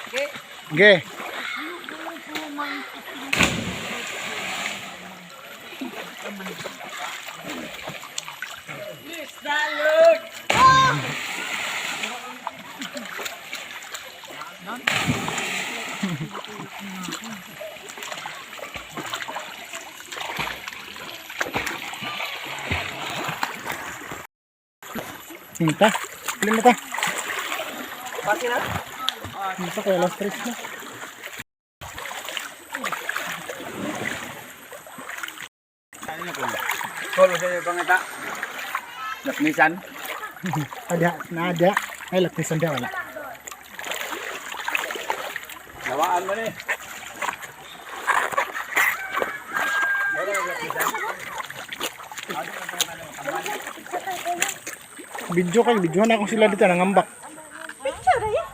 Ge. Minta, lima ta. Pati na? Minta kaya last tres na. Solo sa pangita. Lakmisan. Ada, ada. Ay, laktisan dia wala. Lawaan mo ni. Video kay, videohan ako sila dito nangambak. Picture ya.